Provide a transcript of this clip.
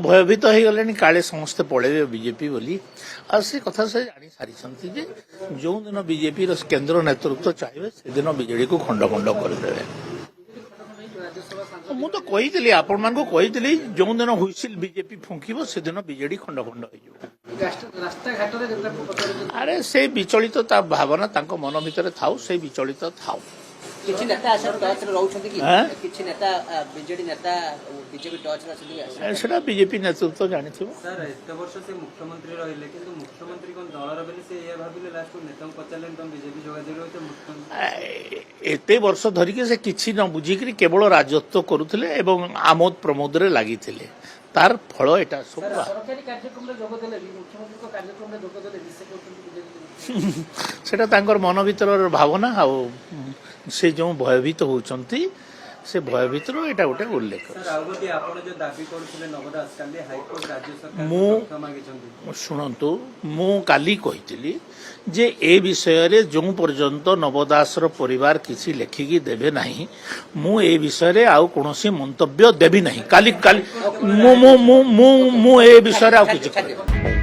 भयभीत हो गले काले समस्ते पलैबे बीजेपी बोली आ से कथा से जानी सारी जो दिन बीजेपी केंद्र नेतृत्व चाहिए से दिन बीजेडी को खंड खंड करदे मु तो कही आपण मान को कही जो दिन हुइसिल बीजेपी फुंकिब से दिन बीजेडी खंड खंड अरे से विचलित भावना तांको मन भितर थाउ से विचलित थाउ किछि नेता आशा टच रे रहउछथि कि किछि नेता बीजेडी नेता बीजेपी टच रे असथि कि सेटा बीजेपी नेतृत्व जानि थिबो सर एते वर्ष से मुख्यमंत्री रहिले किंतु मुख्यमंत्री कोन दलर बेले से ये भाबिले लास्ट को नेता पचारले तुम बीजेपी जोगाजोग होते मुख्यमंत्री एते वर्ष धरि के से किछि न बुझी कि केवल राजत्व करूथिले एवं आमोद प्रमोद रे लागिथिले तार फल एटा सब सरकारी कार्यक्रम रे जोग देले मुख्यमंत्री को कार्यक्रम रे जोग देले विषय करथि सेटा तांकर मन भीतर भावना आ से जो भयभीत होउचंती से भयभीत एटा गोटे उल्लेख सर आउगती आपण जो दाबी करथिले नवदास काली हाईकोर्ट राज्य सरकार क्षमा मागिचंती शुणंतु मु काली कहितली जे ए विषय रे जो पर्यंत नवदास रो परिवार किसी लेखिकी देबे नाही मु ए विषय रे आउ कोनोसी मंतव्य देबी नाही काली काली मु ए विषय रे आउ किछि